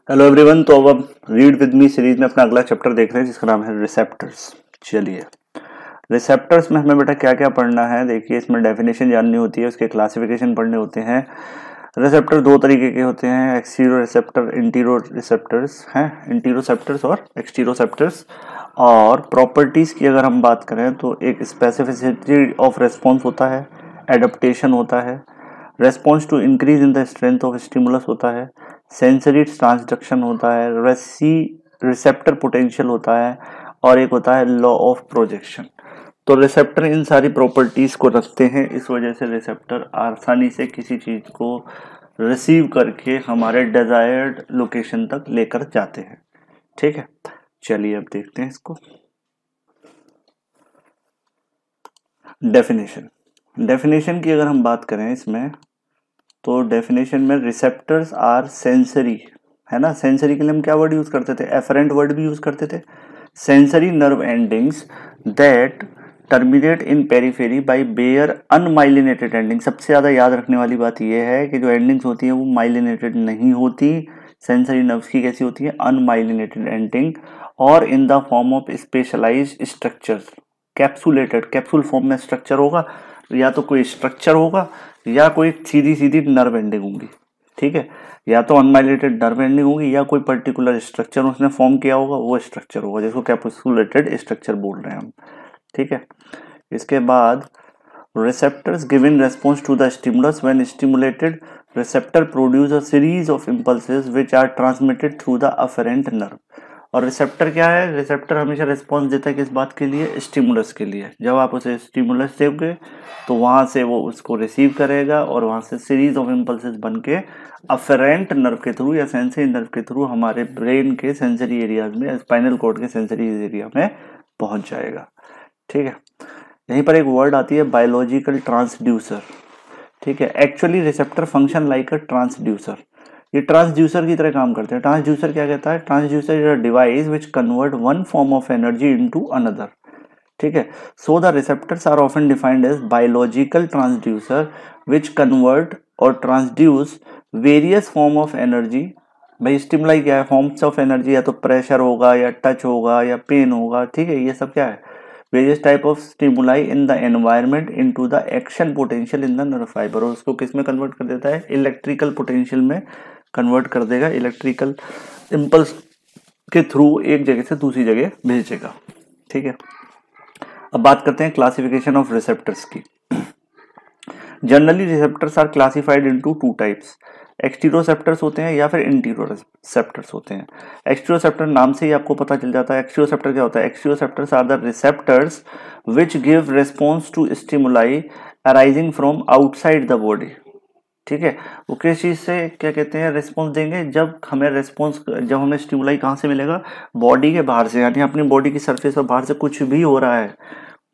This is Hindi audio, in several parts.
Hello everyone. तो अब रीड विद मी सीरीज में अपना अगला चैप्टर देख रहे हैं जिसका नाम है रिसेप्टर्स। चलिए, रिसेप्टर्स में हमें बेटा क्या क्या पढ़ना है। देखिए, इसमें डेफिनेशन जाननी होती है, उसके क्लासिफिकेशन पढ़ने होते हैं। रिसेप्टर दो तरीके के होते हैं, एक्सटीरो रिसेप्टर, इंटीरो रिसेप्टर्स हैं, इंटीरोसेप्टर्स और एक्सटीरोसेप्टर्स। और प्रॉपर्टीज की अगर हम बात करें तो एक स्पेसिफिसिटी ऑफ रिस्पॉन्स होता है, एडेप्टेशन होता है, response to increase in the strength of stimulus होता है, सेंसरी ट्रांसडक्शन होता है, रिसेप्टर पोटेंशियल होता है, और एक होता है लॉ ऑफ प्रोजेक्शन। तो रिसेप्टर इन सारी प्रॉपर्टीज को रखते हैं, इस वजह से रिसेप्टर आसानी से किसी चीज को रिसीव करके हमारे डिजायर्ड लोकेशन तक लेकर जाते हैं। ठीक है, चलिए अब देखते हैं इसको। डेफिनेशन की अगर हम बात करें इसमें, तो डेफिनेशन में रिसेप्टर्स आर सेंसरी, है ना। सेंसरी के लिए हम क्या वर्ड यूज करते थे, एफरेंट वर्ड भी यूज करते थे। Sensory nerve endings that terminate in periphery by bare unmyelinated ending. सबसे ज्यादा याद रखने वाली बात यह है कि जो एंडिंग्स होती है वो माइलिनेटेड नहीं होती। सेंसरी नर्व्स की कैसी होती है, अनमाइलिनेटेड एंडिंग, और in the form of specialised structures. Capsulated, capsule form में स्ट्रक्चर होगा, या तो कोई स्ट्रक्चर होगा या कोई सीधी सीधी नर्व एंडिंग होंगी। ठीक है, या तो अनमाइलिनेटेड नर्व एंडिंग होगी या कोई पर्टिकुलर स्ट्रक्चर उसने फॉर्म किया होगा, वो स्ट्रक्चर होगा जिसको कैप्सुलेटेड स्ट्रक्चर बोल रहे हैं हम। ठीक है, इसके बाद receptors give in response to the stimulus. When stimulated, receptor produce a series of impulses which are transmitted through the afferent nerve. और रिसेप्टर क्या है, रिसेप्टर हमेशा रिस्पॉन्स देता है किस बात के लिए, स्टिमुलस के लिए। जब आप उसे स्टिमुलस दोगे तो वहां से वो उसको रिसीव करेगा और वहां से सीरीज ऑफ इम्पल्सेस बन के अफेरेंट नर्व के थ्रू या सेंसरी नर्व के थ्रू हमारे ब्रेन के सेंसरी एरियाज में, स्पाइनल कॉर्ड के सेंसरी एरिया में पहुंच जाएगा। ठीक है, यहीं पर एक वर्ड आती है बायोलॉजिकल ट्रांसड्यूसर। ठीक है, actually receptor function like a transducer. ये ट्रांसड्यूसर की तरह काम करते हैं। ट्रांसड्यूसर क्या कहता है, transducer is a device which convert one form of energy into another. ठीक है, so the receptors are often defined as biological transducer which convert और transduce various form of energy. भाई स्टिमुलाई क्या है, फॉर्म्स ऑफ एनर्जी, या तो प्रेशर होगा या टच होगा या पेन होगा। ठीक है, ये सब क्या है, various type of stimuli in the environment into the action potential in the nerve fibre. और उसको किस में कन्वर्ट कर देता है, इलेक्ट्रिकल पोटेंशियल में कन्वर्ट कर देगा, इलेक्ट्रिकल इंपल्स के थ्रू एक जगह से दूसरी जगह भेजेगा। ठीक है, अब बात करते हैं क्लासिफिकेशन ऑफ रिसेप्टर्स की। Generally receptors are classified into two types, exteroceptors होते हैं या फिर इंटीरोसेप्टर्स होते हैं। एक्सटीरोसेप्टर नाम से ही आपको पता चल जाता है एक्सटीरोसेप्टर क्या होता है। Exteroceptors are the receptors which give response to stimuli arising from outside the body. ठीक है, वो किस चीज से क्या कहते हैं, रिस्पॉन्स देंगे जब हमें स्टिमुलाई कहाँ से मिलेगा, बॉडी के बाहर से, यानी अपनी बॉडी की सरफेस पर बाहर से कुछ भी हो रहा है,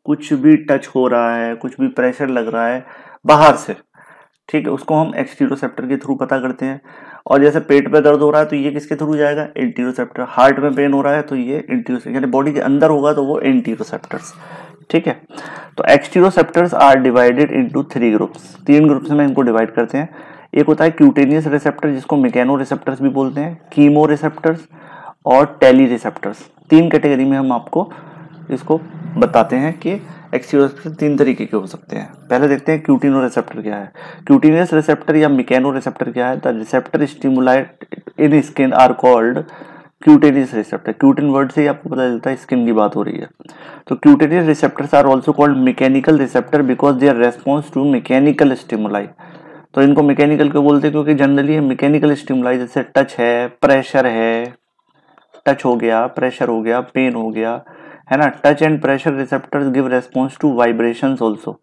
कुछ भी टच हो रहा है, कुछ भी प्रेशर लग रहा है बाहर से। ठीक है, उसको हम एक्सटीरोसेप्टर के थ्रू पता करते हैं। और जैसे पेट पे दर्द हो रहा है तो ये किसके थ्रू जाएगा, इंटीरोसेप्टर। हार्ट में पेन हो रहा है तो ये इंटीरोसेप्टर, यानी बॉडी के अंदर होगा तो वो इंटीरोसेप्टर्स। ठीक है, तो exteroceptors are divided into three groups. तीन ग्रुप्स में इनको डिवाइड करते हैं। एक होता है क्यूटेनियस रिसेप्टर जिसको मैकेनो रिसेप्टर्स भी बोलते हैं, कीमो रिसेप्टर्स और टेली रिसेप्टर्स। तीन कैटेगरी में हम आपको इसको बताते हैं कि एक्सटीरोसेप्टर तीन तरीके के हो सकते हैं। पहले देखते हैं क्यूटिनो रिसेप्टर क्या है। क्यूटिनियस रिसेप्टर या मैकेनो रिसेप्टर क्या है, the receptor stimulate in skin are called cutaneous receptor. Cutin word से ही आपको पता चलता है स्किन की बात हो रही है। तो cutaneous receptors are also called mechanical receptor because their response to mechanical stimuli. तो इनको मैकेनिकल क्यों बोलते हैं, क्योंकि जनरली मैकेनिकल स्टिमुलाई जैसे टच है, प्रेशर है, टच हो गया, प्रेशर हो गया, पेन हो गया, है ना। Touch and pressure receptors give response to vibrations also.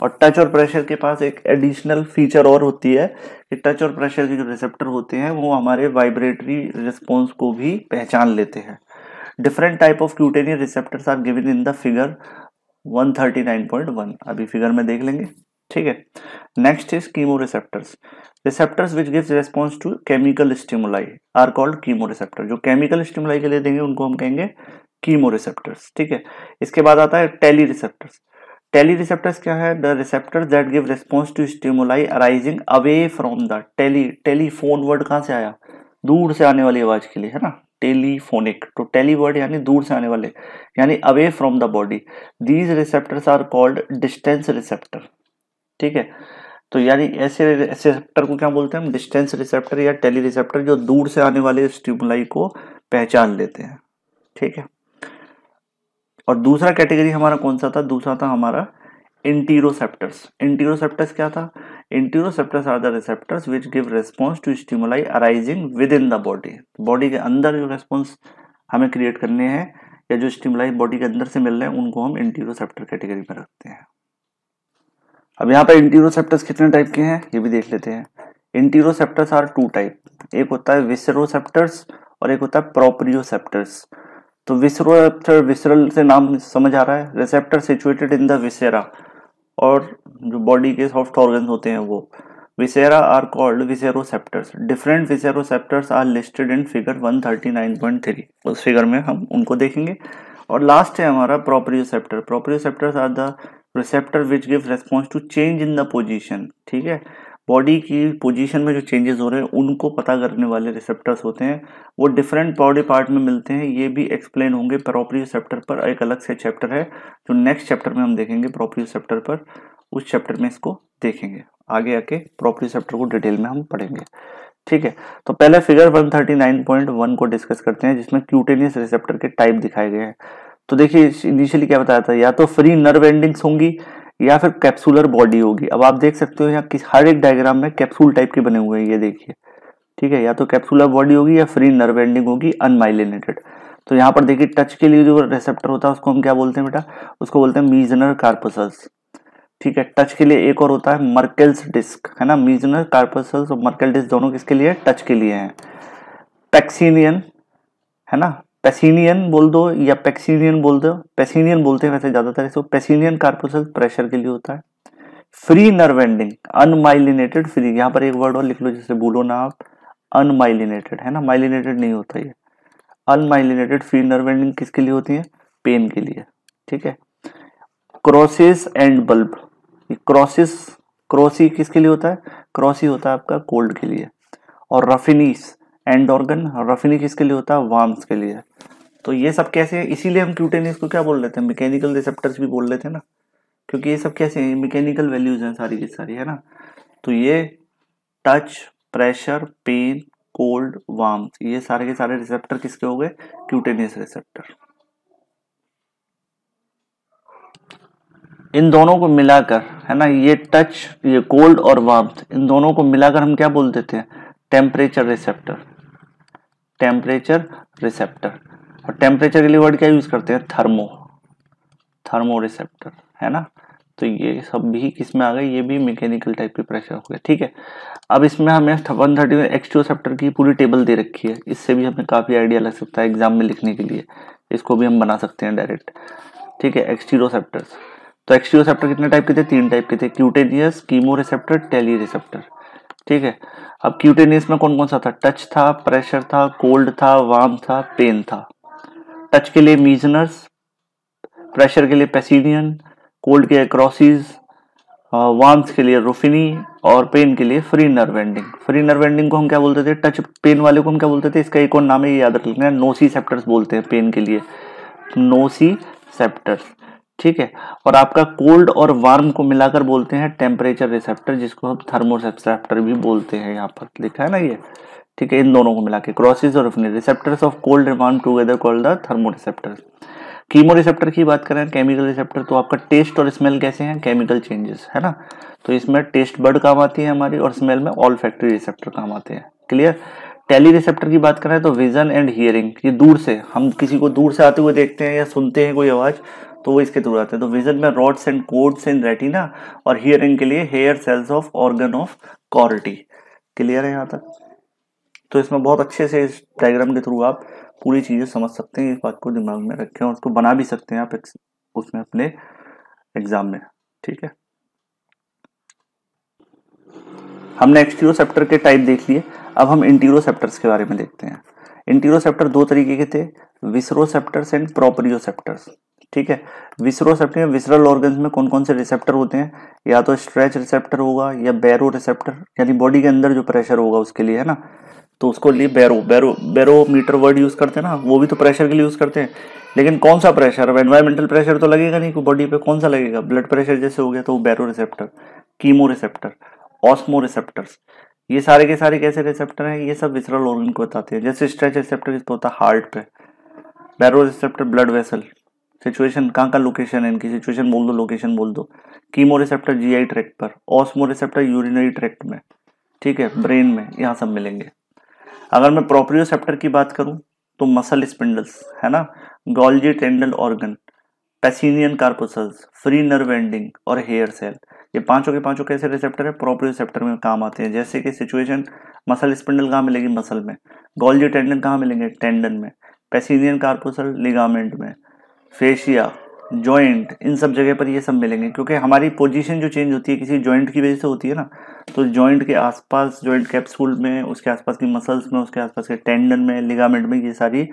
और टच और प्रेशर के पास एक एडिशनल फीचर और होती है कि टच और प्रेशर के जो रिसेप्टर होते हैं वो हमारे वाइब्रेटरी रिस्पॉन्स को भी पहचान लेते हैं। Different type of cutaneous receptors are given in the figure 139.1। अभी फिगर में देख लेंगे। ठीक है, next is chemo receptors. Receptors which gives response to chemical stimuli are called chemo receptor. जो केमिकल स्टिमुलाई के लिए देंगे उनको हम कहेंगे कीमो रिसेप्टर्स। ठीक है, इसके बाद आता है टेली रिसेप्टर्स। टेली रिसेप्टर्स क्या है, the receptors that give response to stimuli arising away from the telephone word कहां से आया, दूर से आने वाली आवाज के लिए, है ना, टेलीफोनिक। तो टेली वर्ड यानी दूर से आने वाले, यानी away from the body. These receptors are called distance receptor. ठीक है, तो यानी ऐसे रिसेप्टर को क्या बोलते हैं हम, डिस्टेंस रिसेप्टर या टेली रिसेप्टर, जो दूर से आने वाले स्टिमुलाई को पहचान लेते हैं। ठीक है, और दूसरा कैटेगरी हमारा कौन सा था, दूसरा था हमारा इंटीरोसेप्टर्स। इंटीरोसेप्टर्स क्या था, interoceptors are the receptors which give response to stimuli arising within the body. Body के अंदर जो रिस्पांस हमें क्रिएट करने हैं या जो स्टिमुलाई बॉडी के अंदर से मिल रहे हैं, उनको हम इंटीरोसेप्टर कैटेगरी में रखते हैं। अब यहाँ पर इंटीरोसेप्टर्स कितने टाइप के हैं ये भी देख लेते हैं। इंटीरोसेप्टर्स आर टू टाइप, एक होता है विसरोसेप्टर्स और एक होता है प्रोप्रियोसेप्टर्स। तो विसरोसेप्टर, विसरल से नाम समझ आ रहा है, receptor situated in the viscera, और जो बॉडी के सॉफ्ट ऑर्गन्स होते हैं वो viscera are called visceroceptors. Different visceroceptors are listed in figure 139.3, उस फिगर में हम उनको देखेंगे। और लास्ट है हमारा proprioceptor. Proprioceptors are the receptor which give response to change in the position. ठीक है, बॉडी की पोजीशन में जो चेंजेस हो रहे हैं उनको पता करने वाले रिसेप्टर्स होते हैं, वो डिफरेंट बॉडी पार्ट में मिलते हैं। ये भी एक्सप्लेन होंगे प्रोप्रियोसेप्टर पर, एक अलग से चैप्टर है जो नेक्स्ट चैप्टर में हम देखेंगे प्रोप्रियोसेप्टर पर, उस चैप्टर में इसको देखेंगे। आगे आके प्रोप्रियोसेप्टर को डिटेल में हम पढ़ेंगे। ठीक है, तो पहले फिगर 139.1 को डिस्कस करते हैं, जिसमें क्यूटेनियस रिसेप्टर के टाइप दिखाए गए हैं। तो देखिए इनिशियली क्या बताया था, या तो फ्री नर्व एंडिंग्स होंगी या फिर कैप्सुलर बॉडी होगी। अब आप देख सकते हो यहाँ हर एक डायग्राम में कैप्सूल टाइप के बने हुए हैं, ये देखिए। ठीक है, या तो कैप्सुलर बॉडी होगी या फ्री नर्व एंडिंग होगी अनमाइलिनेटेड। तो यहाँ पर देखिए टच के लिए जो रिसेप्टर होता है उसको हम क्या बोलते हैं बेटा, उसको बोलते हैं मीजनर कार्पसल्स। ठीक है, टच के लिए एक और होता है मर्केल्स डिस्क, है ना। मीजनर कार्पसल्स और मर्केल डिस्क दोनों किसके लिए, टच के लिए हैं। पैक्सिनियन, है ना, पेसिनियन बोल दो या पैक्सिनियन बोल दो, पेसिनियन बोलते हैं वैसे ज्यादातर इसको। पेसिनियन कार्पसल्स प्रेशर के लिए होता है। Free nerve ending unmyelinated, free, यहाँ पर एक वर्ड और लिख लो जैसे भूलो ना आप, अनमाइलिनेटेड, है ना, माइलिनेटेड नहीं होता ये। अनमाइलिनेटेड फ्री नर्व एंडिंग किसके लिए होती है, पेन के लिए। ठीक है, क्रॉसिस एंड बल्ब, क्रॉसिस, क्रॉसी किसके लिए होता है, क्रॉसी होता है आपका कोल्ड के लिए। और रफिनीस एंड ऑर्गन, रफिनी किसके लिए होता है, वार्म्स के लिए। तो ये सब कैसे है, इसीलिए हम क्यूटेनियस को क्या बोल रहे थे, मैकेनिकल रिसेप्टर्स भी बोल रहे थे ना, क्योंकि ये सब कैसे हैं, मैकेनिकल वैल्यूज हैं सारी की सारी, है ना। तो ये touch, pressure, pain, cold, warms, ये सारे के सारे रिसेप्टर किसके हो गए, क्यूटेनियस रिसेप्टर। इन दोनों को मिलाकर, है ना, ये टच, ये कोल्ड और वार्म्थ, इन दोनों को मिलाकर हम क्या बोल देते हैं, टेम्परेचर रिसेप्टर। टेम्परेचर रिसेप्टर, और टेम्परेचर के लिए वर्ड क्या यूज करते हैं, थर्मो, थर्मो रिसेप्टर, है ना। तो ये सब भी किसमें आ गए, ये भी मैकेनिकल टाइप के प्रेशर हो गए। ठीक है, अब इसमें हमें 130 में एक्सट्रोसेप्टर की पूरी टेबल दे रखी है, इससे भी हमें काफी आइडिया लग सकता है एग्जाम में लिखने के लिए, इसको भी हम बना सकते हैं डायरेक्ट। ठीक है, एक्सटीरोसेप्टर्स, तो एक्सटीरोसेप्टर कितने टाइप के थे, 3 टाइप के थे, cutaneous, chemo receptor, tele receptor. ठीक है, अब क्यूटेनियस में कौन कौन सा था, टच था, प्रेशर था, कोल्ड था, वार्म था, पेन था। टच के लिए मीजनर्स, प्रेशर के लिए पेसिनियन, कोल्ड के लिए क्रॉसिस, वार्म्स के लिए रुफिनी, और पेन के लिए free nerve ending. Free nerve ending को हम क्या बोलते थे, टच पेन वाले को हम क्या बोलते थे, इसका एक और नाम है, ये याद रख लेना, नोसिसेप्टर्स बोलते हैं पेन के लिए, नोसिसेप्टर्स। ठीक है, और आपका कोल्ड और वार्म को मिलाकर बोलते हैं टेम्परेचर रिसेप्टर, जिसको हम थर्मोरिसेप्टर भी बोलते हैं, यहाँ पर लिखा है ना ये। ठीक है, इन दोनों को मिला के क्रॉसिस और receptors of cold and warm together called the थर्मोरिसेप्टर्स। Chemo receptor की बात करें, केमिकल रिसेप्टर, तो आपका टेस्ट और स्मेल कैसे हैं, केमिकल चेंजेस, है ना। तो इसमें टेस्ट बड काम आती है हमारी, और स्मेल में ऑल्फैक्टरी रिसेप्टर काम आते हैं। क्लियर। टेली रिसेप्टर की बात करें तो विजन एंड हियरिंग, ये दूर से, हम किसी को दूर से आते हुए देखते हैं या सुनते हैं कोई आवाज, तो वो इसके थ्रू आते हैं। तो विजन में rods and cods in retina, और हियरिंग के लिए hair cells of organ of Corti. Clear है यहाँ तक। तो इसमें बहुत अच्छे से इस डायग्राम के थ्रू आप पूरी चीजें समझ सकते हैं, इस बात को दिमाग में रखें, और उसको बना भी सकते हैं आप उसमें अपने एग्जाम में। ठीक है, हमने एक्सटीरोसेप्टर के टाइप देख लिए, अब हम इंटीरोसेप्टर्स के बारे में देखते हैं। इंटीरोसेप्टर 2 तरीके के थे, विसरोसेप्टर्स एंड प्रोप्रियोसेप्टर्स। ठीक है, विसरोसेप्टर, विसरल ऑर्गन्स में कौन कौन से रिसेप्टर होते हैं, या तो स्ट्रेच रिसेप्टर होगा या बैरो रिसेप्टर, यानी बॉडी के अंदर जो प्रेशर होगा उसके लिए, है ना। तो उसको लिए बैरोमीटर वर्ड यूज करते हैं ना, वो भी तो प्रेशर के लिए यूज करते हैं। लेकिन कौन सा प्रेशर? अब एनवायरमेंटल प्रेशर तो लगेगा नहीं बॉडी पे, कौन सा लगेगा? ब्लड प्रेशर जैसे हो गया तो baro receptor, chemo receptor, osmo receptors, ये सारे के सारे कैसे रिसेप्टर हैं? ये सब विसरल ऑर्गन को बताते हैं। जैसे स्ट्रेच रिसेप्टर किस पे होता है? हार्ट पे। बैरो रिसेप्टर ब्लड वेसल, सिचुएशन कहाँ का लोकेशन है इनकी, सिचुएशन बोल दो, लोकेशन बोल दो। कीमो रिसेप्टर जीआई ट्रैक्ट पर, ऑस्मो रिसेप्टर यूरिनरी ट्रैक्ट में, ठीक है, ब्रेन में, यहाँ सब मिलेंगे। अगर मैं प्रोप्रियोसेप्टर की बात करूं तो मसल स्पिंडल्स है ना, Golgi tendon organ, Pacinian corpuscles, free nerve ending और हेयर सेल, ये पांचों के पांचों कैसे रिसेप्टर है? प्रोप्रियोसेप्टर में काम आते हैं। जैसे कि सिचुएशन मसल स्पिंडल कहाँ मिलेगी? मसल में। गोल्जी टेंडन कहाँ मिलेंगे? टेंडन में। पैसिनियन कार्पोसल लिगामेंट में। फेशिया, जॉइंट, इन सब जगह पर ये सब मिलेंगे, क्योंकि हमारी पोजीशन जो चेंज होती है किसी जॉइंट की वजह से होती है ना, तो जॉइंट के आसपास, जॉइंट कैप्सूल में, उसके आसपास की मसल्स में, उसके आसपास के टेंडन में, लिगामेंट में, ये सारी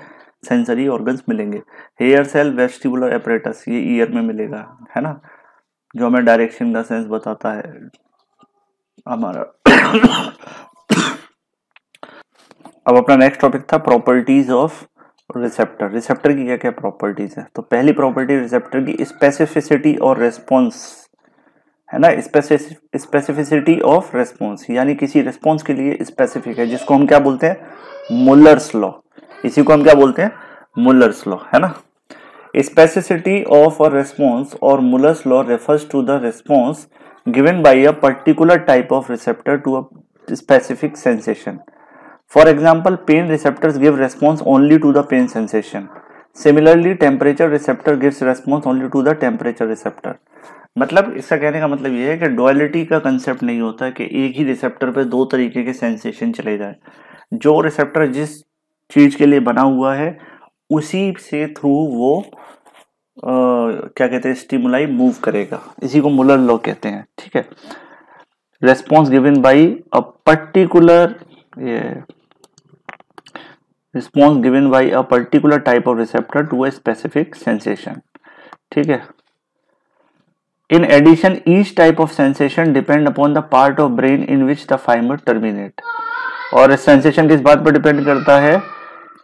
सेंसरी ऑर्गन्स मिलेंगे। हेयर सेल, वेस्टिबुलर एपरेटस, ये ईयर में मिलेगा, है ना, जो हमें डायरेक्शन का सेंस बताता है हमारा। अब अपना नेक्स्ट टॉपिक था प्रॉपर्टीज ऑफ रिसेप्टर। रिसेप्टर की क्या क्या प्रॉपर्टीज है? तो पहली प्रॉपर्टी रिसेप्टर की स्पेसिफिसिटी और रेस्पॉन्स, है ना, स्पेसिफिसिटी ऑफ रेस्पॉन्स, यानी किसी रेस्पॉन्स के लिए स्पेसिफिक है, जिसको हम क्या बोलते हैं? Muller's law. इसी को हम क्या बोलते हैं? मुलर्स लॉ, है ना। स्पेसिफिसिटी ऑफ अ रेस्पॉन्स और Muller's law refers to the response given by a particular type of receptor to a specific sensation. For example, pain receptors give response only to the pain sensation. Similarly, temperature receptor gives response only to the temperature receptor. मतलब इसका कहने का मतलब ये है कि डुअलिटी का कंसेप्ट नहीं होता कि एक ही रिसेप्टर पे दो तरीके के सेंसेशन चले जाए। जो रिसेप्टर जिस चीज के लिए बना हुआ है उसी से थ्रू वो क्या कहते हैं, स्टिमुलाई मूव करेगा। इसी को मुलर लॉ कहते हैं, ठीक है। Response given by a particular, response given by a particular type of receptor to a specific sensation, ठीक है। In addition, each type of sensation depend upon the part of brain in which the fiber terminate. और sensation किस बात पर डिपेंड करता है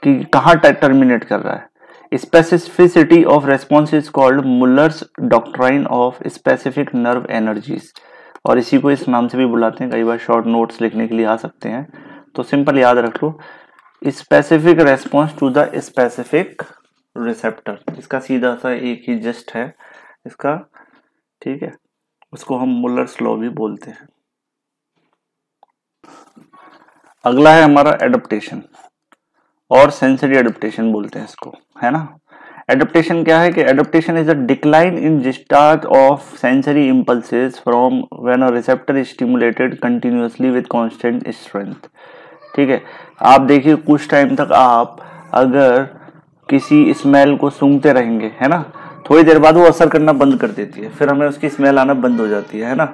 कि कहाँ टर्मिनेट कर रहा है। Specificity of response is called Muller's doctrine of specific nerve energies, और इसी को इस नाम से भी बुलाते हैं। कई बार शॉर्ट नोट्स लिखने के लिए आ सकते हैं, तो सिंपल याद रख लो, specific response to the specific receptor. इसका सीधा सा एक ही जस्ट है इसका, ठीक है, उसको हम मुलर्स लॉ भी बोलते हैं। अगला है हमारा एडेप्टेशन और सेंसरी एडेप्टेशन बोलते हैं इसको, है ना। एडेप्टेशन क्या है कि adaptation is a decline in discharge of sensory impulses from when a receptor is stimulated continuously with constant strength, ठीक है। आप देखिए कुछ टाइम तक आप अगर किसी स्मेल को सूंघते रहेंगे, है ना, थोड़ी देर बाद वो असर करना बंद कर देती है, फिर हमें उसकी स्मेल आना बंद हो जाती है ना।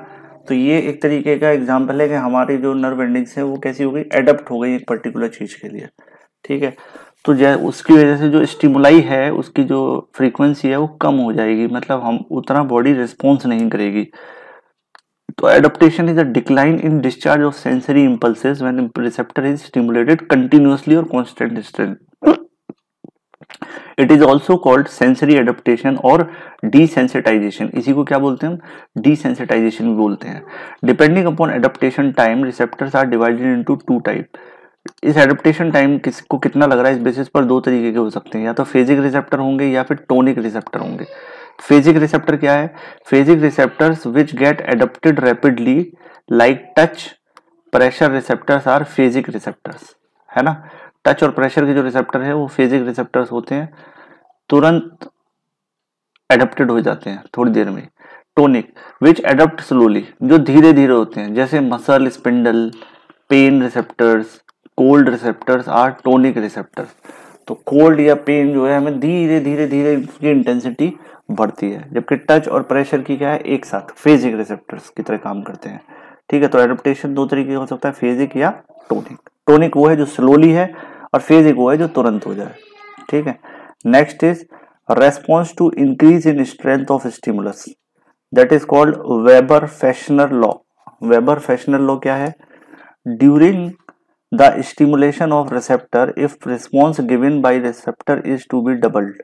तो ये एक तरीके का एग्जांपल है कि हमारी जो नर्व एंडिंग्स है वो कैसी हो गई, एडप्ट हो गई एक पर्टिकुलर चीज के लिए, ठीक है। तो उसकी वजह से जो स्टिमुलाई है उसकी जो फ्रीक्वेंसी है वो कम हो जाएगी, मतलब हम उतना बॉडी रिस्पॉन्स नहीं करेगी। तो adaptation is a decline in discharge of sensory impulses when a receptor is stimulated continuously or constant strength. It is also called sensory adaptation और desensitization। इसी को क्या बोलते हैं हम? desensitization भी बोलते हैं। Depending upon adaptation time, receptors are divided into two type। इस एडेप्टेशन टाइम किसको कितना लग रहा है इस बेसिस पर दो तरीके के हो सकते हैं, या तो फेजिक रिसेप्टर होंगे या फिर टोनिक रिसेप्टर होंगे। फेजिक रिसेप्टर क्या है? Phasic receptors which get adapted rapidly like touch pressure receptors are phasic receptors, है ना। टच और प्रेशर के जो रिसेप्टर है वो फेजिक रिसेप्टर्स होते हैं, तुरंत एडप्टेड हो जाते हैं थोड़ी देर में। टोनिक विच एडप्ट स्लोली, जो धीरे धीरे होते हैं, जैसे muscle spindle, pain receptors, cold receptors are tonic receptors. तो कोल्ड या पेन जो है हमें धीरे धीरे धीरे इसकी इंटेंसिटी बढ़ती है, जबकि टच और प्रेशर की क्या है, एक साथ फेजिक रिसेप्टर्स की तरह काम करते हैं, ठीक है। तो एडेप्टेशन दो तरीके हो सकता है, फेजिक या टोनिक। टोनिक वो है जो स्लोली है और फेजिक वो है जो तुरंत हो जाए, ठीक है। Next is response to increase in strength of stimulus, that is called Weber Fechner law. Weber Fechner law क्या है? During the stimulation of receptor if response given by receptor is to be doubled.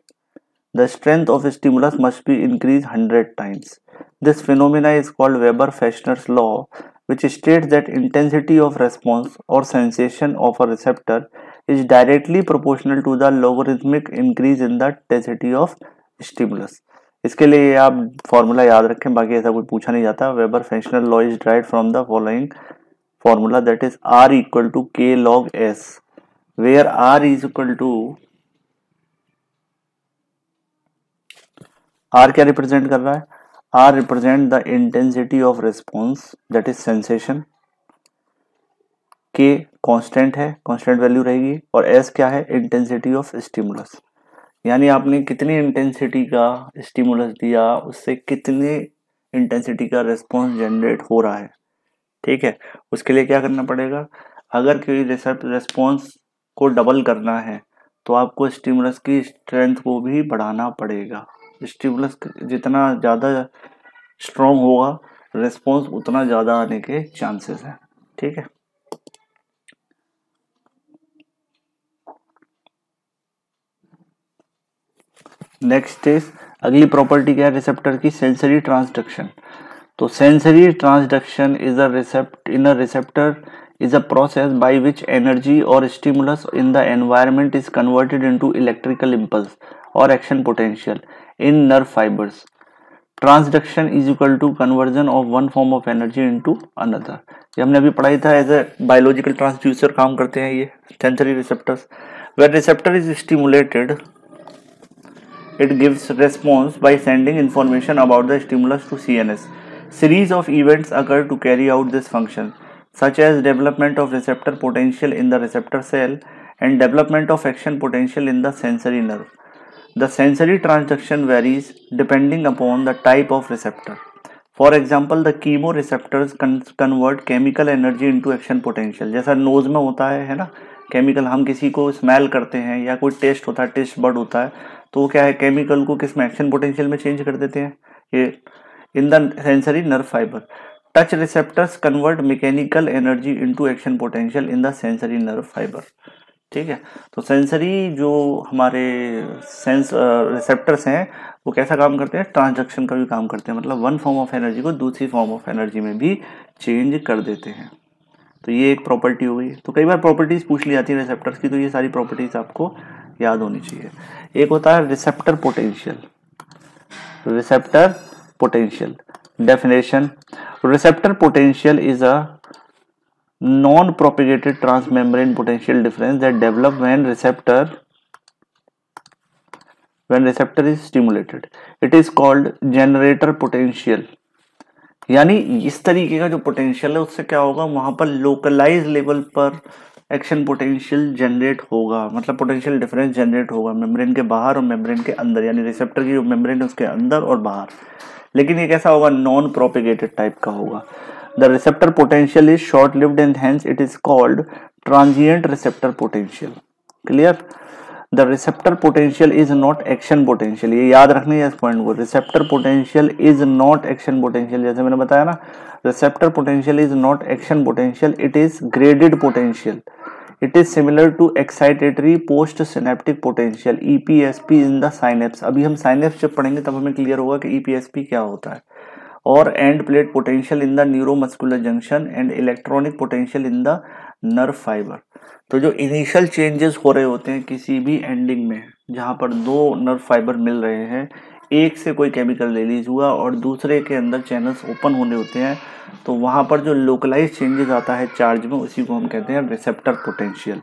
The strength of stimulus must be increased 100 times. This phenomena is called Weber-Fechner's law, which states that intensity of response or sensation of a receptor is directly proportional to the logarithmic increase in the density of stimulus. इसके लिए आप फॉर्मूला याद रखें, बाकी ऐसा कुछ पूछा नहीं जाता. Weber-Fechner law is derived from the following formula, that is R equal to K log S, where R is equal to R क्या रिप्रेजेंट कर रहा है? R represent the intensity of response that is sensation. K constant है, कांस्टेंट वैल्यू रहेगी, और S क्या है? Intensity of stimulus. यानी आपने कितनी इंटेंसिटी का स्टिमुलस दिया, उससे कितनी इंटेंसिटी का रिस्पॉन्स जनरेट हो रहा है. ठीक है, उसके लिए क्या करना पड़ेगा? अगर कोई रिस्पॉन्स को डबल करना है तो आपको स्टिमुलस की स्ट्रेंथ को भी बढ़ाना पड़ेगा. स्टिमुलस जितना ज़्यादा स्ट्रॉन्ग होगा, रिस्पॉन्स उतना ज़्यादा आने के चांसेस हैं. ठीक है, नेक्स्ट इज, अगली प्रॉपर्टी क्या है रिसेप्टर की? Sensory transduction. तो sensory transduction is a receptor is a process by which energy or stimulus in the environment is converted into electrical impulse or action potential in nerve fibers. Transduction is equal to conversion of one form of energy into another. ये हमने अभी पढ़ाई था, एज ए बायोलॉजिकल ट्रांसड्यूसर काम करते हैं ये sensory receptors. When receptor is stimulated, it gives response by sending information about the stimulus to CNS. Series of events occur to carry out this function, such as development of receptor potential in the receptor cell and development of action potential in the sensory nerve. The sensory transduction varies depending upon the type of receptor. For example, the chemoreceptors convert chemical energy into action potential. जैसा नोज में होता है ना, केमिकल, हम किसी को स्मेल करते हैं या कोई टेस्ट होता है, टेस्ट बड होता है, तो क्या है, केमिकल को किस में? एक्शन पोटेंशियल में चेंज कर देते हैं. ये in the sensory nerve fibre. Touch receptors convert mechanical energy into action potential in the sensory nerve fibre. ठीक है, तो सेंसरी जो हमारे रिसेप्टर्स हैं वो कैसा काम करते हैं? ट्रांसडक्शन का भी काम करते हैं, मतलब वन फॉर्म ऑफ एनर्जी को दूसरी फॉर्म ऑफ एनर्जी में भी चेंज कर देते हैं. तो ये एक प्रॉपर्टी हो गई. तो कई बार प्रॉपर्टीज पूछ ली जाती है रिसेप्टर्स की, तो ये सारी प्रॉपर्टीज आपको याद होनी चाहिए. एक होता है receptor potential. Receptor potential definition. Receptor potential is a non-propagated transmembrane potential difference that develop when receptor is stimulated. It is called generator potential. यानी इस तरीके का जो पोटेंशियल है उससे क्या होगा, वहां पर लोकलाइज लेवल पर एक्शन पोटेंशियल जनरेट होगा, मतलब पोटेंशियल डिफरेंस जनरेट होगा मेम्ब्रेन के बाहर और मेम्ब्रेन के अंदर, यानी रिसेप्टर की जो मेम्ब्रेन है उसके अंदर और बाहर. लेकिन ये कैसा होगा? नॉन प्रोपेगेटेड टाइप का होगा. The receptor potential is short lived and hence it is called transient receptor potential. Clear? The receptor potential is not action potential. ये याद रखना है इस पॉइंट को. Receptor potential is not action potential. जैसे मैंने बताया ना, receptor potential is not action potential, it is graded potential. It is similar to excitatory post-synaptic potential EPSP in the synapse. अभी हम synapse जब पढ़ेंगे तब हमें क्लियर होगा कि EPSP क्या होता है. और end plate potential in the neuromuscular junction and electronic potential in the nerve fiber. तो जो इनिशियल चेंजेस हो रहे होते हैं किसी भी एंडिंग में, जहाँ पर दो नर्व फाइबर मिल रहे हैं, एक से कोई केमिकल रिलीज हुआ और दूसरे के अंदर चैनल्स ओपन होने होते हैं, तो वहां पर जो लोकलाइज चेंजेस आता है चार्ज में, उसी को हम कहते हैं रिसेप्टर पोटेंशियल.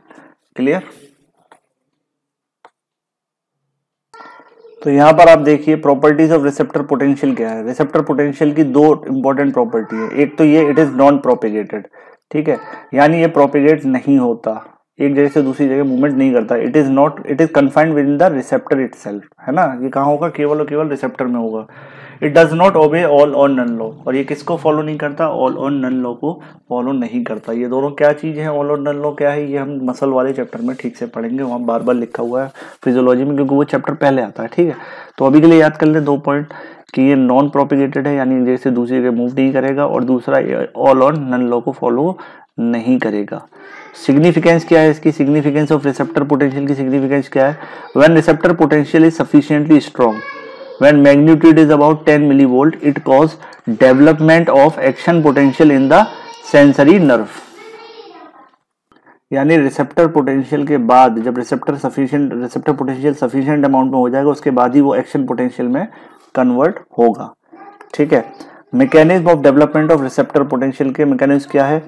क्लियर? तो यहाँ पर आप देखिए प्रॉपर्टीज ऑफ रिसेप्टर पोटेंशियल क्या है. रिसेप्टर पोटेंशियल की दो इंपॉर्टेंट प्रॉपर्टी है. एक तो ये, इट इज नॉन प्रोपेगेटेड. ठीक है, यानी ये प्रोपेगेट नहीं होता, एक जगह से दूसरी जगह मूवमेंट नहीं करता. It is confined with in the receptor itself, है ना. ये कहाँ होगा? केवल और केवल रिसेप्टर में होगा. It does not obey all और नन लॉ. और ये किसको फॉलो नहीं करता? ऑल और नन लॉ को फॉलो नहीं करता. ये दोनों क्या चीज है? ऑल और नन लॉ क्या है? ये हम मसल वाले चैप्टर में ठीक से पढ़ेंगे, वहाँ बार बार लिखा हुआ है फिजियोलॉजी में, क्योंकि वो चैप्टर पहले आता है. ठीक है, तो अभी के लिए याद कर ले दो पॉइंट कि ये नॉन प्रोपेगेटेड है, यानी जैसे दूसरी जगह मूव नहीं करेगा, और दूसरा ऑल और नन लॉ को फॉलो नहीं करेगा। सिग्निफिकेंस क्या है इसकी, सिग्निफिकेंस ऑफ रिसेप्टर पोटेंशियल की सिग्निफिकेंस क्या है, when receptor potential is sufficiently strong, when magnitude is about 10 millivolt, it cause development of action potential in the sensory nerve. यानी रिसेप्टर पोटेंशियल के बाद, जब रिसेप्टर पोटेंशियल सफिशिएंट अमाउंट में हो जाएगा, उसके बाद ही वो एक्शन पोटेंशियल में कन्वर्ट होगा। ठीक है। Mechanism of development of receptor potential के मैकेनिज्म क्या है,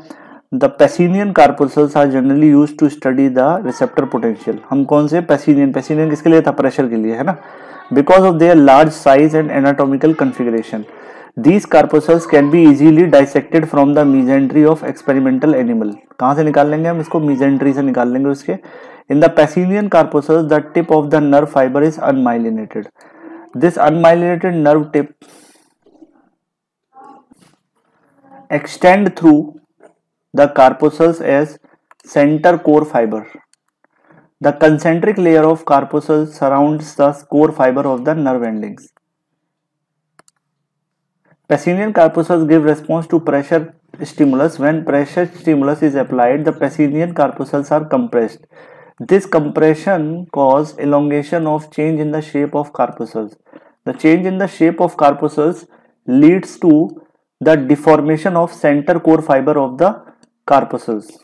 the Pacinian corpuscles are generally used to study the receptor potential. हम कौन से पेसिनियन किसके लिए था, प्रेशर के लिए, है ना, because of their large size and anatomical configuration. These corpuscles can be easily dissected from the mesentery of experimental animal। कहाँ से निकाल लेंगे हम इसको, mesentery से निकाल लेंगे उसके। In the Pacinian corpuscles, the tip of the nerve fiber is unmyelinated. This unmyelinated nerve tip extend through the corpuscles as center core fiber. The concentric layer of corpuscles surrounds the core fiber of the nerve endings. Pacinian corpuscles give response to pressure stimulus. When pressure stimulus is applied, the Pacinian corpuscles are compressed. This compression causes elongation of change in the shape of corpuscles. The change in the shape of corpuscles leads to the deformation of center core fiber of the corpuscles.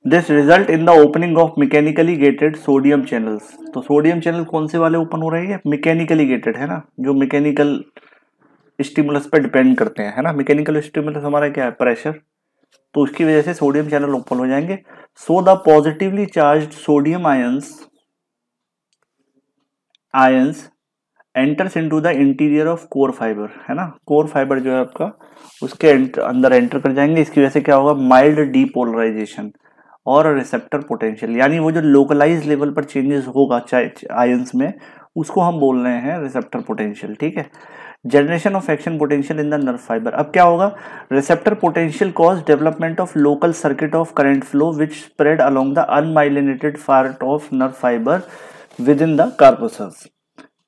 This result in the opening of mechanically gated sodium channels। तो सोडियम चैनल कौन से वाले ओपन हो रहे हैं, मैकेनिकली गेटेड, है ना, जो मैकेनिकल स्टिमुलस पर डिपेंड करते हैं, है ना। मैकेनिकल स्टिमुलस हमारा क्या है, प्रेशर, तो उसकी वजह से सोडियम चैनल ओपन हो जाएंगे। So the positively charged sodium ions enters into the interior of core fibre, है ना, कोर फाइबर जो है आपका उसके अंदर एंटर कर जाएंगे। इसकी वजह से क्या होगा, माइल्ड डीपोलराइजेशन और रिसेप्टर पोटेंशियल, यानी वो जो लोकलाइज लेवल पर चेंजेस होगा आयंस में, उसको हम बोल रहे हैं रिसेप्टर पोटेंशियल। ठीक है। Generation of action potential in the nerve fibre. अब क्या होगा, receptor potential cause development of local circuit of current flow which spread along the unmyelinated part of nerve fibre with in the corpuscles.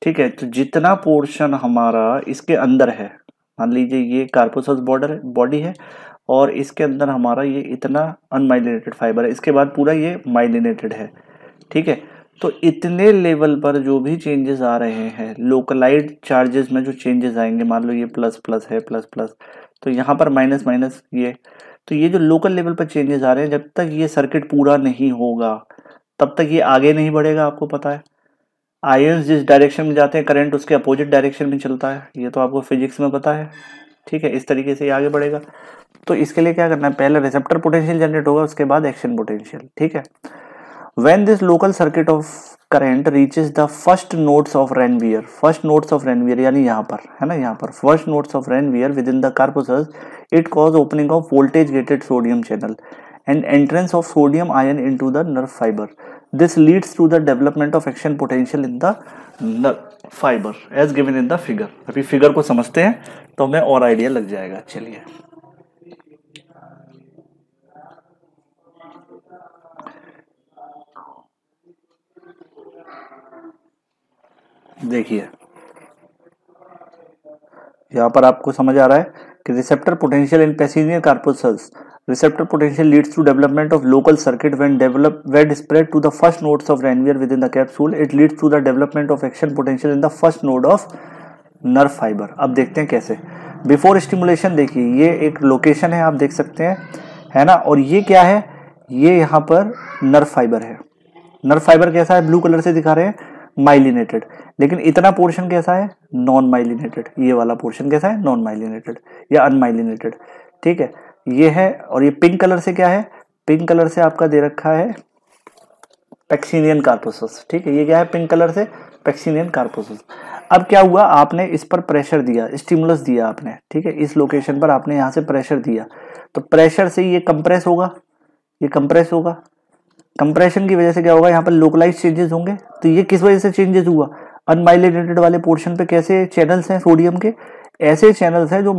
ठीक है। तो जितना पोर्शन हमारा इसके अंदर है, मान लीजिए ये कार्पोसल्स बॉडी है और इसके अंदर हमारा ये इतना अनमाइलिनेटेड फाइबर है, इसके बाद पूरा ये माइलिनेटेड है। ठीक है। तो इतने लेवल पर जो भी चेंजेस आ रहे हैं, लोकलाइज्ड चार्जेस में जो चेंजेस आएंगे, मान लो ये प्लस प्लस है, प्लस प्लस, तो यहाँ पर माइनस माइनस ये, तो ये जो लोकल लेवल पर चेंजेस आ रहे हैं, जब तक ये सर्किट पूरा नहीं होगा तब तक ये आगे नहीं बढ़ेगा। आपको पता है आयंस जिस डायरेक्शन में जाते हैं, करंट उसके अपोजिट डायरेक्शन में चलता है, ये तो आपको फिजिक्स में पता है। ठीक है। इस तरीके से ये आगे बढ़ेगा। तो इसके लिए क्या करना है, पहले रिसेप्टर पोटेंशियल जनरेट होगा, उसके बाद एक्शन पोटेंशियल। ठीक है। When this local circuit of current reaches the first nodes of Ranvier, first nodes of Ranvier यानी यहाँ पर, है ना, यहाँ पर first nodes of Ranvier with in the corpuscles, it cause opening of voltage gated sodium channel and entrance of sodium ion into the nerve fiber. This leads to the development of action potential in the nerve fiber as given in the figure. अभी फिगर को समझते हैं तो हमें और आइडिया लग जाएगा। चलिए देखिए, यहाँ पर आपको समझ आ रहा है कि receptor potential in Pacinian corpuscles, receptor potential leads to development of local circuit when spread to the first nodes of Ranvier within the capsule. It leads to the development of action potential in the first node of nerve fiber. अब देखते हैं कैसे। बिफोर स्टिमुलेशन देखिए, ये एक लोकेशन है, आप देख सकते हैं, है ना, और ये क्या है, ये यहाँ पर नर्व फाइबर है। नर्व फाइबर कैसा है, ब्लू कलर से दिखा रहे हैं, माइलिनेटेड, लेकिन इतना पोर्शन कैसा है, नॉन माइलिनेटेड। ये वाला पोर्शन कैसा है, नॉन माइलिनेटेड या अनमाइलिनेटेड। ठीक है, ये है। और ये पिंक कलर से क्या है, पिंक कलर से आपका दे रखा है पैक्सिनियन कार्पोसस। ठीक है, ये क्या है, पिंक कलर से पैक्सिनियन कार्पोसस। अब क्या हुआ, आपने इस पर प्रेशर दिया, स्टिमुलस दिया आपने, ठीक है, इस लोकेशन पर आपने यहाँ से प्रेशर दिया, तो प्रेशर से ये कंप्रेस होगा, ये कंप्रेस होगा। कंप्रेशन की वजह से क्या होगा, यहाँ पर लोकलाइज चेंजेस होंगे। तो ये किस वजह से चेंजेस हुआ, अनमाइलिनेटेड वाले पोर्शन पे कैसे चैनल्स हैं सोडियम के, ऐसे चैनल्स हैं जो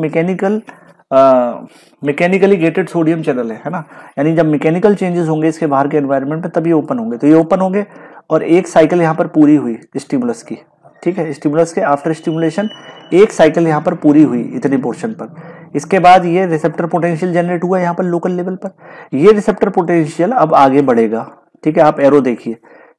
मैकेनिकली गेटेड सोडियम चैनल है ना, यानी जब मैकेनिकल चेंजेस होंगे इसके बाहर के एनवायरनमेंट में तब ये ओपन होंगे। तो ये ओपन होंगे और एक साइकिल यहाँ पर पूरी हुई स्टिमुलस की, ठीक है, स्टिमुलस के आफ्टर स्टिमुलेशन एक साइकिल यहाँ पर पूरी हुई इतने पोर्शन पर, इसके बाद ये रिसेप्टर पोटेंशियल जनरेट हुआ यहाँ पर लोकल लेवल पर। ये रिसेप्टर पोटेंशियल अब आगे बढ़ेगा, ठीक है, आप एरो देखिए,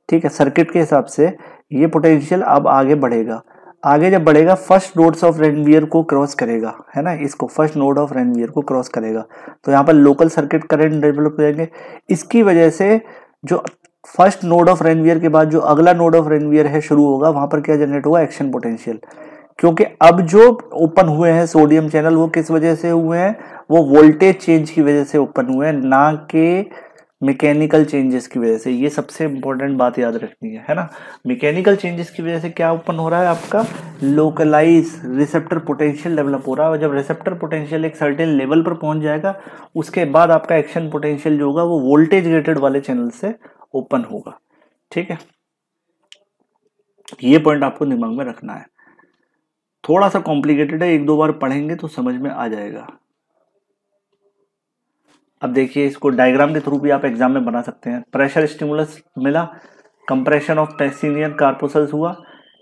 ठीक है, सर्किट के हिसाब से ये पोटेंशियल अब आगे बढ़ेगा। आगे जब बढ़ेगा फर्स्ट नोड्स ऑफ रेनवियर को क्रॉस करेगा, है ना, इसको फर्स्ट नोड ऑफ रेनवियर को क्रॉस करेगा, तो यहाँ पर लोकल सर्किट करंट डेवलप हो जाएंगे। इसकी वजह से जो फर्स्ट नोड ऑफ रेनवियर के बाद जो अगला नोड ऑफ रेनवियर है शुरू होगा, वहां पर क्या जनरेट होगा, एक्शन पोटेंशियल। क्योंकि अब जो ओपन हुए हैं सोडियम चैनल वो किस वजह से हुए हैं, वो वोल्टेज चेंज की वजह से ओपन हुए हैं, ना कि मैकेनिकल चेंजेस की वजह से। ये सबसे इंपॉर्टेंट बात याद रखनी है ना। मैकेनिकल चेंजेस की वजह से क्या ओपन हो रहा है, आपका लोकलाइज रिसेप्टर पोटेंशियल डेवलप हो रहा है। और जब रिसेप्टर पोटेंशियल एक सर्टेन लेवल पर पहुंच जाएगा, उसके बाद आपका एक्शन पोटेंशियल जो होगा वो वोल्टेज रेटेड वाले चैनल से ओपन होगा, ठीक है। ये पॉइंट आपको दिमाग में रखना है। थोड़ा सा कॉम्प्लिकेटेड है, एक दो बार पढ़ेंगे तो समझ में आ जाएगा। अब देखिए, इसको डायग्राम के थ्रू भी आप एग्जाम में बना सकते हैं। प्रेशर स्टिमुलस मिला, कंप्रेशन ऑफ पैक्सिनियन कार्पोसल्स हुआ,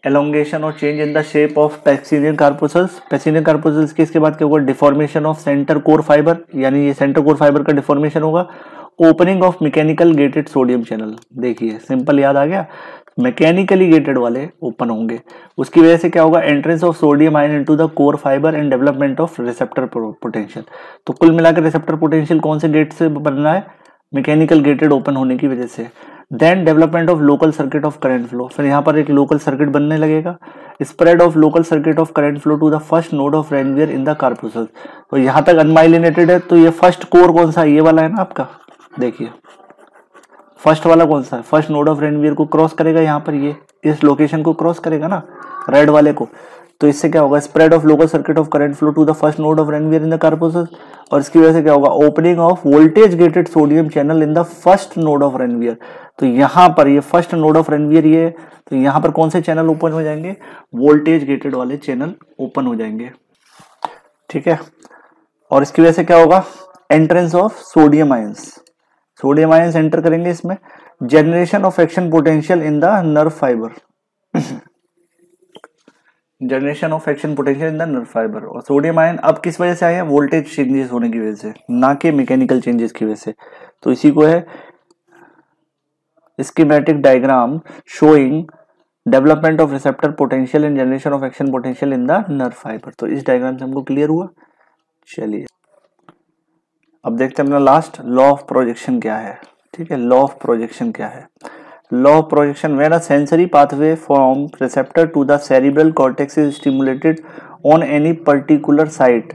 एलोंगेशन और change in the shape of Pacinian corpuscles. Pacinian corpuscles के इसके बाद क्या होगा, deformation of centre core fibre, यानी ये सेंटर कोर फाइबर का डिफॉर्मेशन होगा। Opening of mechanical gated sodium channel, देखिए सिंपल याद आ गया, मैकेनिकली गेटेड वाले ओपन होंगे। उसकी वजह से क्या होगा, entrance of sodium ion into the core fibre and development of receptor potential. तो कुल मिलाकर रिसेप्टर पोटेंशियल कौन से गेट से बन रहा है, मैकेनिकल गेटेड ओपन होने की वजह से। Then development of local circuit of current flow, फिर यहाँ पर एक लोकल सर्किट बनने लगेगा। Spread of local circuit of current flow to the first node of Ranvier in the corpuscle. तो यहाँ तक अनमाइलिनेटेड है, तो ये फर्स्ट कोर कौन सा है, ये वाला है ना आपका, देखिए फर्स्ट वाला कौन सा है, फर्स्ट नोड ऑफ रेनवियर को क्रॉस करेगा, यहाँ पर ये इस लोकेशन को क्रॉस करेगा ना, रेड वाले को। तो इससे क्या होगा, spread of local circuit of current flow to the first node of Ranvier in the corpuscle. और इसकी वजह से क्या होगा, opening of voltage gated sodium channel in the first node of Ranvier. तो यहाँ पर ये फर्स्ट नोड ऑफ रेनवियर ये, तो यहाँ पर कौन से चैनल ओपन हो जाएंगे, वोल्टेज गेटेड वाले चैनल ओपन हो जाएंगे, ठीक है। और इसकी वजह से क्या होगा, entrance of sodium ions, sodium ions enter करेंगे इसमें। Generation of action potential in the nerve fibre, generation of action potential in the nerve fibre. और सोडियम आयन अब किस वजह से आए हैं, वोल्टेज चेंजेस होने की वजह से, ना कि मैकेनिकल चेंजेस की वजह से। तो इसी को है schematic diagram showing development of receptor potential and generation of action potential in the nerve fibre. तो इस डायग्राम से हमको क्लियर हुआ। चलिए अब देखते हैं अपना लास्ट लॉ ऑफ प्रोजेक्शन क्या है, ठीक है। लॉ ऑफ प्रोजेक्शन क्या है, law of projection, when a sensory pathway from receptor to the cerebral cortex is stimulated on any particular site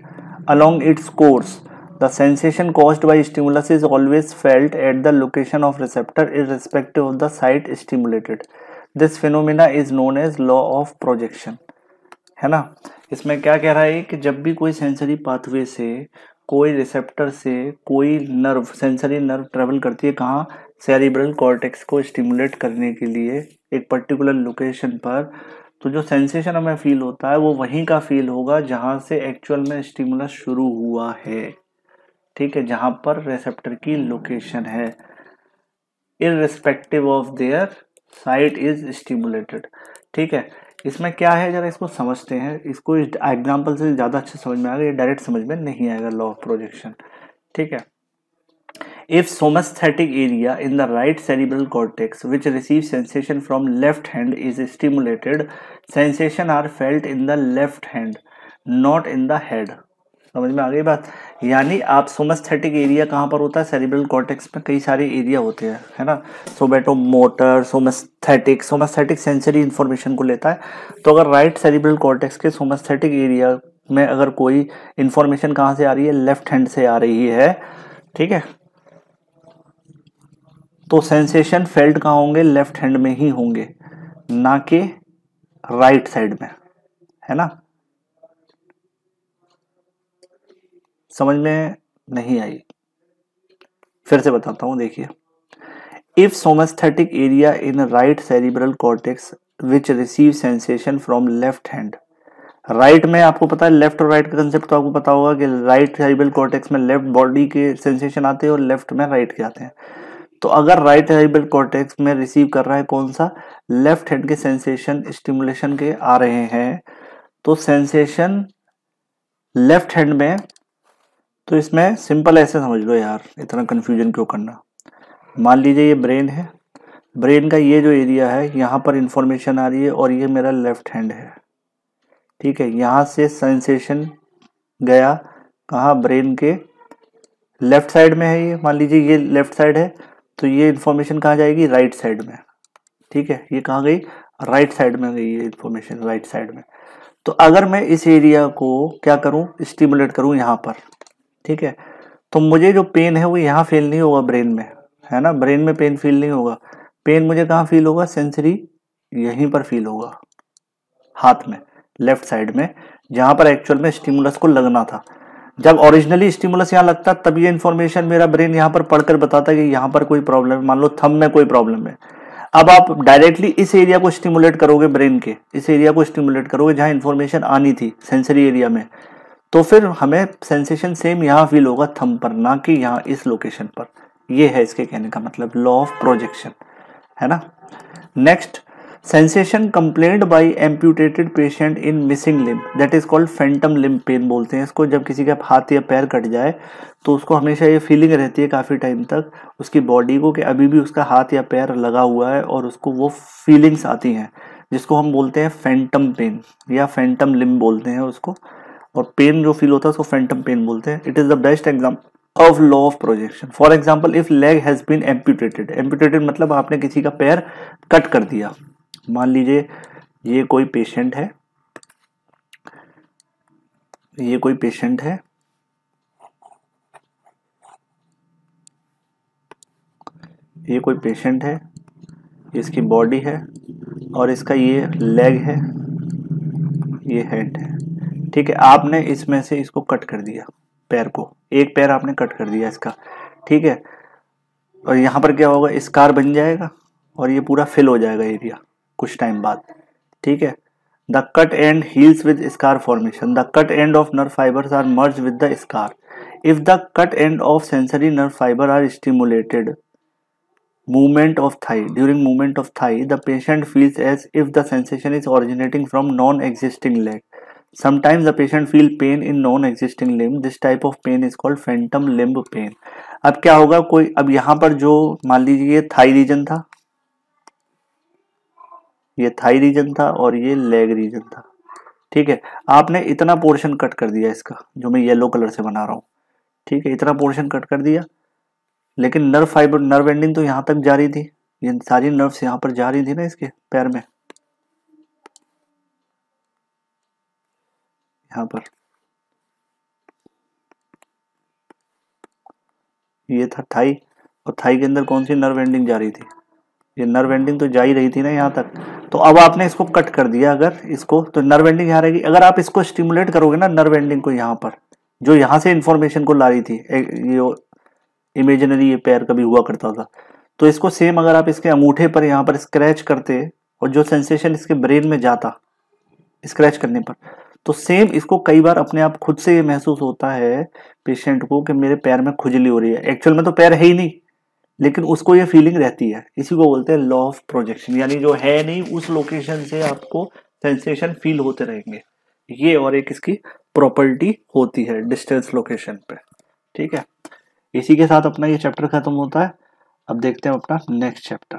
along its course, the sensation caused by stimulus is always felt at the location of receptor irrespective of the site stimulated. This phenomena is known as law of projection, है ना। इसमें क्या कह रहा है कि जब भी कोई सेंसरी पाथवे से, कोई रिसेप्टर से कोई नर्व, सेंसरी नर्व ट्रेवल करती है कहाँ, सेरिब्रल कॉर्टेक्स को स्टिमुलेट करने के लिए एक पर्टिकुलर लोकेशन पर, तो जो सेंसेशन हमें फील होता है वो वहीं का फील होगा जहां से एक्चुअल में स्टिमुलस शुरू हुआ है, ठीक है, जहां पर रिसेप्टर की लोकेशन है, irrespective of their site is stimulated, ठीक है। इसमें क्या है, जरा इसको समझते हैं, इसको इस एग्जाम्पल से ज्यादा अच्छे समझ में आएगा, ये डायरेक्ट समझ में नहीं आएगा लॉ ऑफ प्रोजेक्शन, ठीक है। If somesthetic area in the right cerebral cortex which receives sensation from left hand is stimulated, sensation are felt in the left hand, not in the head. समझ में आ गई बात। यानी आप सोमेस्थेटिक एरिया कहाँ पर होता है, सेरिब्रल कॉर्टेक्स में कई सारे एरिया होते हैं, है ना, सोमेटो मोटर, सोमेस्थेटिक, सोमेस्थेटिक सेंसरी इंफॉर्मेशन को लेता है। तो अगर राइट सेरिब्रल कॉर्टेक्स के सोमेस्थेटिक एरिया में अगर कोई इंफॉर्मेशन कहाँ से आ रही है, लेफ्ट हैंड से आ रही है, ठीक है, तो सेंसेशन फेल्ट कहाँ होंगे, लेफ्ट हैंड में ही होंगे, ना कि राइट साइड में, है ना। समझ में नहीं आई, फिर से बताता हूं, देखिए। If somesthetic area in right cerebral cortex which receive sensation from left hand, right में आपको पता है, लेफ्ट और राइट का कंसेप्ट तो आपको पता होगा कि राइट सेरिब्रल कॉर्टेक्स में लेफ्ट बॉडी के सेंसेशन आते हैं और लेफ्ट में राइट के आते हैं। तो अगर राइट हेमिस्फीयर कॉर्टेक्स में रिसीव कर रहा है कौन सा, लेफ्ट हैंड के सेंसेशन स्टिमुलेशन के आ रहे हैं, तो सेंसेशन लेफ्ट हैंड में, तो इसमें सिंपल ऐसे समझ लो यार, इतना कंफ्यूजन क्यों करना। मान लीजिए ये ब्रेन है, ब्रेन का ये जो एरिया है यहाँ पर इंफॉर्मेशन आ रही है और ये मेरा लेफ्ट हैंड है, ठीक है। यहाँ से सेंसेशन गया कहाँ, ब्रेन के लेफ्ट साइड में है ये, मान लीजिए ये लेफ्ट साइड है, तो ये इंफॉर्मेशन कहाँ जाएगी, राइट साइड में, ठीक है। ये कहाँ गई, राइट साइड में गई ये इंफॉर्मेशन, राइट साइड में। तो अगर मैं इस एरिया को क्या करूं, स्टिमुलेट करूं यहाँ पर, ठीक है, तो मुझे जो पेन है वो यहाँ फील नहीं होगा ब्रेन में, है ना, ब्रेन में पेन फील नहीं होगा। पेन मुझे कहाँ फील होगा, सेंसरी यहीं पर फील होगा, हाथ में, लेफ्ट साइड में, जहां पर एक्चुअल में स्टिमुलस को लगना था। जब ओरिजिनली स्टिमुलस यहाँ लगता तब ये इन्फॉर्मेशन मेरा ब्रेन यहाँ पर पढ़कर बताता कि यहाँ पर कोई प्रॉब्लम है, मान लो थंब में कोई प्रॉब्लम है। अब आप डायरेक्टली इस एरिया को स्टिमुलेट करोगे, ब्रेन के इस एरिया को स्टिमुलेट करोगे जहां इन्फॉर्मेशन आनी थी सेंसरी एरिया में, तो फिर हमें सेंसेशन सेम यहाँ फील होगा थंब पर, ना कि यहाँ इस लोकेशन पर। ये है इसके कहने का मतलब, लॉ ऑफ प्रोजेक्शन, है ना। Next, sensation complained by amputated patient in missing limb, that is called phantom limb pain बोलते हैं इसको। जब किसी का हाथ या पैर कट जाए तो उसको हमेशा ये फीलिंग रहती है काफी टाइम तक उसकी बॉडी को कि अभी भी उसका हाथ या पैर लगा हुआ है, और उसको वो फीलिंग्स आती हैं, जिसको हम बोलते हैं फैंटम पेन या फैंटम लिम्ब बोलते हैं उसको। और पेन जो फील होता है उसको फैंटम पेन बोलते हैं। It is the best example of law of projection. For example, if leg has been amputated, amputated मतलब आपने किसी का पैर कट कर दिया। मान लीजिए ये कोई पेशेंट है, ये कोई पेशेंट है, ये कोई पेशेंट है, इसकी बॉडी है और इसका ये लेग है, ये हेड है, ठीक है। आपने इसमें से इसको कट कर दिया, पैर को, एक पैर आपने कट कर दिया इसका, ठीक है। और यहाँ पर क्या होगा, स्कार बन जाएगा और ये पूरा फिल हो जाएगा एरिया कुछ टाइम बाद, ठीक है। The cut end heals with scar formation, the cut end of nerve fibres are merge with the scar. If the cut end of sensory nerve fibre are stimulated movement of thigh, during movement of thigh the patient feels as if the sensation is originating from non-existing leg. Sometimes the patient feel pain in non-existing limb. This type of pain is called phantom limb pain. अब क्या होगा, कोई अब यहाँ पर जो मान लीजिए ये थाई रीजन था, ये थाई रीजन था और ये लेग रीजन था, ठीक है। आपने इतना पोर्शन कट कर दिया इसका, जो मैं येलो कलर से बना रहा हूँ, ठीक है, इतना पोर्शन कट कर दिया, लेकिन नर्व फाइबर, नर्व एंडिंग तो यहाँ तक जा रही थी, ये सारी नर्व्स यहाँ पर जा रही थी ना इसके पैर में, यहाँ पर ये था थाई, और थाई के अंदर कौन सी नर्व एंडिंग जा रही थी, ये नर्व एंडिंग तो जा ही रही थी ना यहाँ तक। तो अब आपने इसको कट कर दिया अगर इसको, तो नर्व एंडिंग यहाँ रहेगी। अगर आप इसको स्टिमुलेट करोगे ना नर्व एंडिंग को, यहाँ पर जो यहाँ से इंफॉर्मेशन को ला रही थी, ये इमेजिनरी ये पैर कभी हुआ करता था, तो इसको सेम अगर आप इसके अंगूठे पर यहाँ पर स्क्रैच करते और जो सेंसेशन इसके ब्रेन में जाता स्क्रैच करने पर, तो सेम इसको कई बार अपने आप खुद से ये महसूस होता है पेशेंट को कि मेरे पैर में खुजली हो रही है। एक्चुअल में तो पैर है ही नहीं, लेकिन उसको ये फीलिंग रहती है। इसी को बोलते हैं लॉ ऑफ प्रोजेक्शन, यानी जो है नहीं उस लोकेशन से आपको सेंसेशन फील होते रहेंगे। ये और एक इसकी प्रॉपर्टी होती है डिस्टेंस लोकेशन पे, ठीक है। इसी के साथ अपना ये चैप्टर खत्म होता है। अब देखते हैं अपना नेक्स्ट चैप्टर।